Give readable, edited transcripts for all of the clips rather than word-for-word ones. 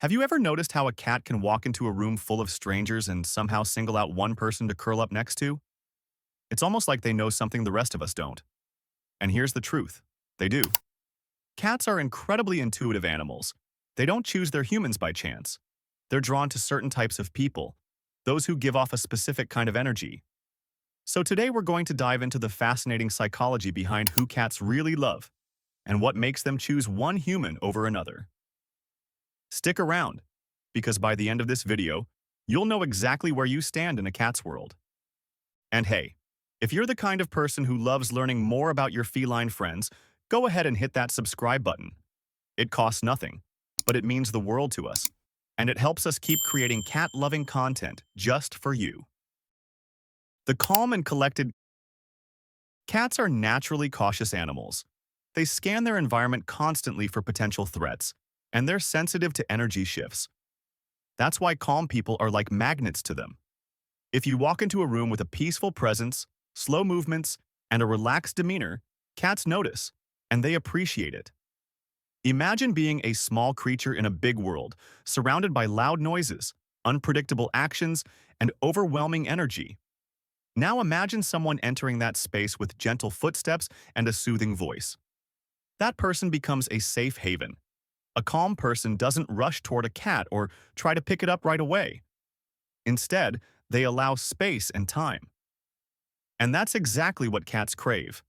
Have you ever noticed how a cat can walk into a room full of strangers and somehow single out one person to curl up next to? It's almost like they know something the rest of us don't. And here's the truth. They do. Cats are incredibly intuitive animals. They don't choose their humans by chance. They're drawn to certain types of people, those who give off a specific kind of energy. So today we're going to dive into the fascinating psychology behind who cats really love and what makes them choose one human over another. Stick around, because by the end of this video, you'll know exactly where you stand in a cat's world. And hey, if you're the kind of person who loves learning more about your feline friends, go ahead and hit that subscribe button. It costs nothing, but it means the world to us, and it helps us keep creating cat-loving content just for you. The calm and collected cats are naturally cautious animals. They scan their environment constantly for potential threats, and they're sensitive to energy shifts. That's why calm people are like magnets to them. If you walk into a room with a peaceful presence, slow movements, and a relaxed demeanor, cats notice, and they appreciate it. Imagine being a small creature in a big world, surrounded by loud noises, unpredictable actions, and overwhelming energy. Now imagine someone entering that space with gentle footsteps and a soothing voice. That person becomes a safe haven. A calm person doesn't rush toward a cat or try to pick it up right away. Instead, they allow space and time. And that's exactly what cats crave.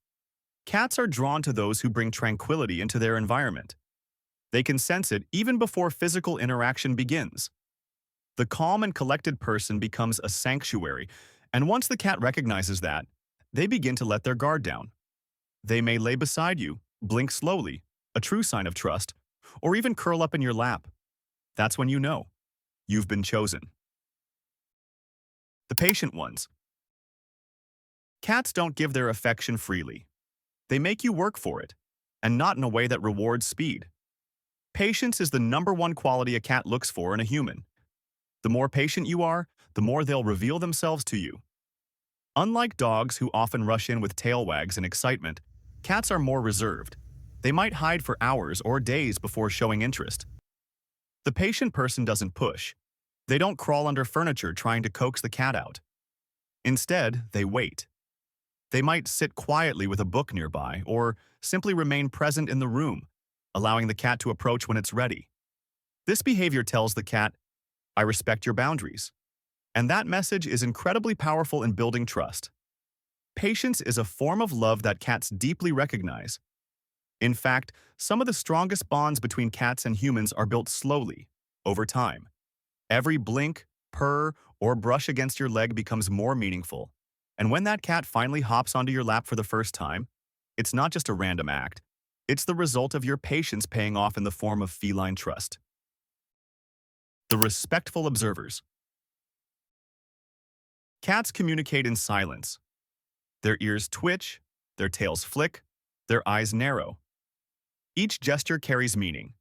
Cats are drawn to those who bring tranquility into their environment. They can sense it even before physical interaction begins. The calm and collected person becomes a sanctuary, and once the cat recognizes that, they begin to let their guard down. They may lay beside you, blink slowly, a true sign of trust, or even curl up in your lap. That's when you know you've been chosen. The patient ones. Cats don't give their affection freely. They make you work for it, and not in a way that rewards speed. Patience is the #1 quality a cat looks for in a human. The more patient you are, the more they'll reveal themselves to you. Unlike dogs who often rush in with tail wags and excitement, cats are more reserved. They might hide for hours or days before showing interest. The patient person doesn't push. They don't crawl under furniture trying to coax the cat out. Instead, they wait. They might sit quietly with a book nearby or simply remain present in the room, allowing the cat to approach when it's ready. This behavior tells the cat, "I respect your boundaries." And that message is incredibly powerful in building trust. Patience is a form of love that cats deeply recognize. In fact, some of the strongest bonds between cats and humans are built slowly, over time. Every blink, purr, or brush against your leg becomes more meaningful. And when that cat finally hops onto your lap for the first time, it's not just a random act. It's the result of your patience paying off in the form of feline trust. The respectful observers. Cats communicate in silence. Their ears twitch, their tails flick, their eyes narrow. Each gesture carries meaning.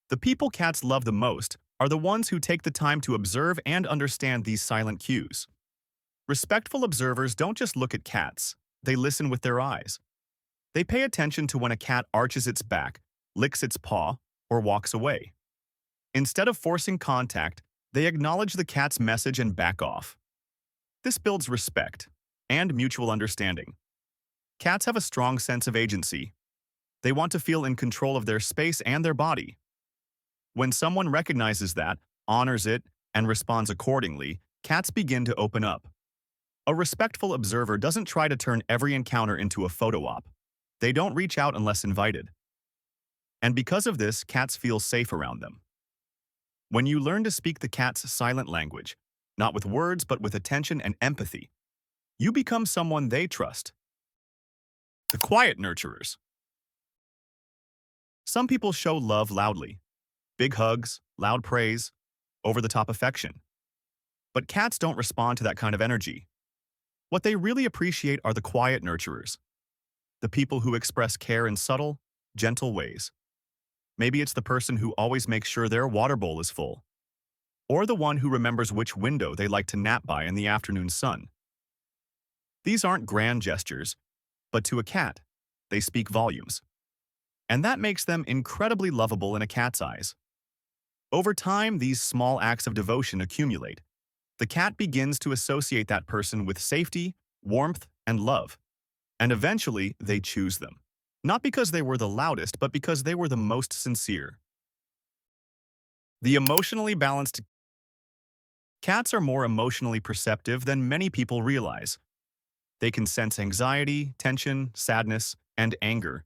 The people cats love the most are the ones who take the time to observe and understand these silent cues. Respectful observers don't just look at cats, they listen with their eyes. They pay attention to when a cat arches its back, licks its paw, or walks away. Instead of forcing contact, they acknowledge the cat's message and back off. This builds respect and mutual understanding. Cats have a strong sense of agency. They want to feel in control of their space and their body. When someone recognizes that, honors it, and responds accordingly, cats begin to open up. A respectful observer doesn't try to turn every encounter into a photo op. They don't reach out unless invited. And because of this, cats feel safe around them. When you learn to speak the cat's silent language, not with words but with attention and empathy, you become someone they trust. The quiet nurturers. Some people show love loudly. Big hugs, loud praise, over-the-top affection. But cats don't respond to that kind of energy. What they really appreciate are the quiet nurturers. The people who express care in subtle, gentle ways. Maybe it's the person who always makes sure their water bowl is full. Or the one who remembers which window they like to nap by in the afternoon sun. These aren't grand gestures, but to a cat, they speak volumes. And that makes them incredibly lovable in a cat's eyes. Over time, these small acts of devotion accumulate. The cat begins to associate that person with safety, warmth, and love. And eventually, they choose them. Not because they were the loudest, but because they were the most sincere. The emotionally balanced cats are more emotionally perceptive than many people realize. They can sense anxiety, tension, sadness, and anger,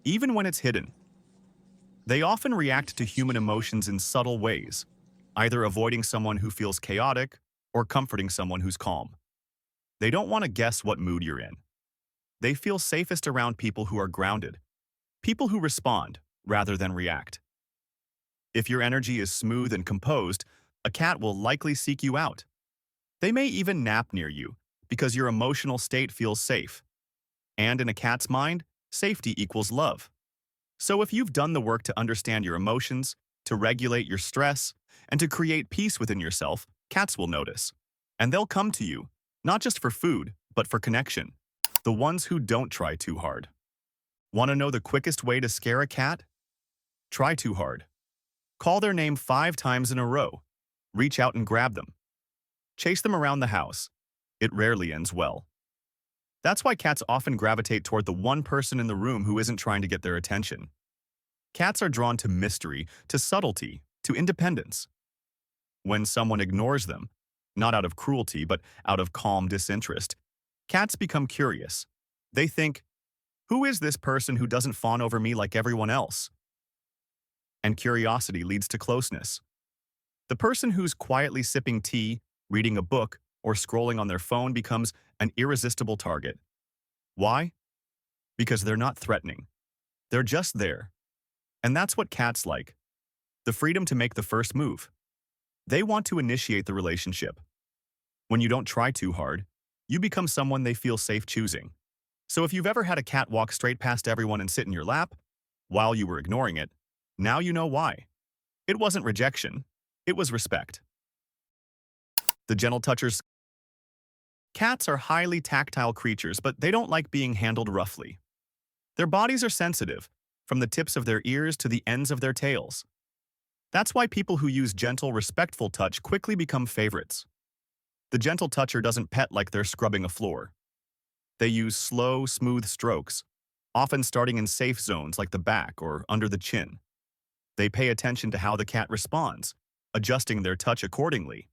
even when it's hidden. They often react to human emotions in subtle ways, either avoiding someone who feels chaotic or comforting someone who's calm. They don't want to guess what mood you're in. They feel safest around people who are grounded, people who respond rather than react. If your energy is smooth and composed, a cat will likely seek you out. They may even nap near you because your emotional state feels safe. And in a cat's mind, safety equals love. So if you've done the work to understand your emotions, to regulate your stress, and to create peace within yourself, cats will notice. And they'll come to you, not just for food, but for connection. The ones who don't try too hard. Want to know the quickest way to scare a cat? Try too hard. Call their name 5 times in a row. Reach out and grab them. Chase them around the house. It rarely ends well. That's why cats often gravitate toward the one person in the room who isn't trying to get their attention. Cats are drawn to mystery, to subtlety, to independence. When someone ignores them, not out of cruelty but out of calm disinterest, cats become curious. They think, who is this person who doesn't fawn over me like everyone else? And curiosity leads to closeness. The person who's quietly sipping tea, reading a book, or scrolling on their phone becomes an irresistible target. Why? Because they're not threatening. They're just there. And that's what cats like. The freedom to make the first move. They want to initiate the relationship. When you don't try too hard, you become someone they feel safe choosing. So if you've ever had a cat walk straight past everyone and sit in your lap, while you were ignoring it, now you know why. It wasn't rejection. It was respect. The gentle touchers. Cats are highly tactile creatures, but they don't like being handled roughly. Their bodies are sensitive, from the tips of their ears to the ends of their tails. That's why people who use gentle, respectful touch quickly become favorites. The gentle toucher doesn't pet like they're scrubbing a floor. They use slow, smooth strokes, often starting in safe zones like the back or under the chin. They pay attention to how the cat responds, adjusting their touch accordingly.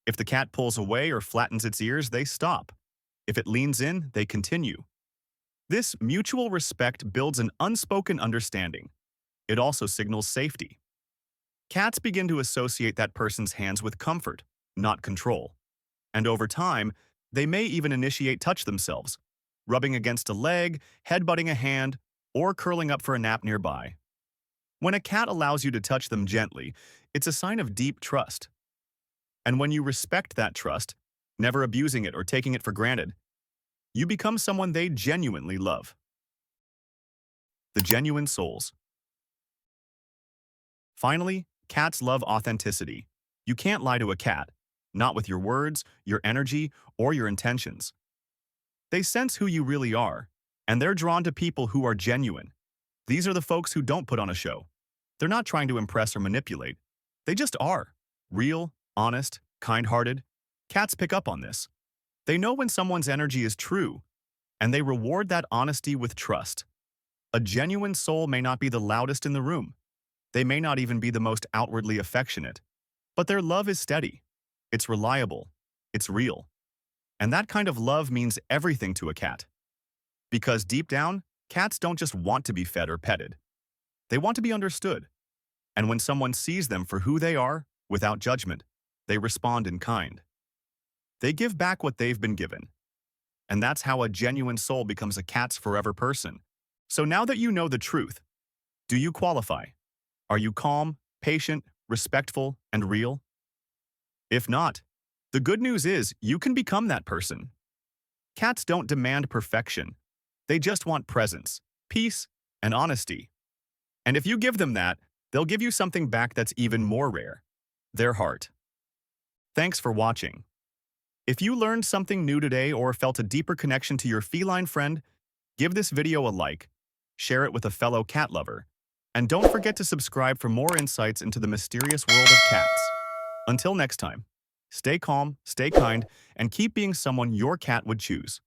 If the cat pulls away or flattens its ears, they stop. If it leans in, they continue. This mutual respect builds an unspoken understanding. It also signals safety. Cats begin to associate that person's hands with comfort, not control. And over time, they may even initiate touch themselves, rubbing against a leg, headbutting a hand, or curling up for a nap nearby. When a cat allows you to touch them gently, it's a sign of deep trust. And when you respect that trust, never abusing it or taking it for granted, you become someone they genuinely love. The genuine souls. Finally, cats love authenticity. You can't lie to a cat, not with your words, your energy, or your intentions. They sense who you really are, and they're drawn to people who are genuine. These are the folks who don't put on a show. They're not trying to impress or manipulate. They just are. Real, honest, kind-hearted. Cats pick up on this. They know when someone's energy is true, and they reward that honesty with trust. A genuine soul may not be the loudest in the room. They may not even be the most outwardly affectionate. But their love is steady. It's reliable. It's real. And that kind of love means everything to a cat. Because deep down, cats don't just want to be fed or petted. They want to be understood. And when someone sees them for who they are, without judgment, they respond in kind. They give back what they've been given. And that's how a genuine soul becomes a cat's forever person. So now that you know the truth, do you qualify? Are you calm, patient, respectful, and real? If not, the good news is you can become that person. Cats don't demand perfection. They just want presence, peace, and honesty. And if you give them that, they'll give you something back that's even more rare: their heart. Thanks for watching. If you learned something new today or felt a deeper connection to your feline friend, give this video a like, share it with a fellow cat lover, And don't forget to subscribe for more insights into the mysterious world of cats. Until next time, stay calm, stay kind, and keep being someone your cat would choose.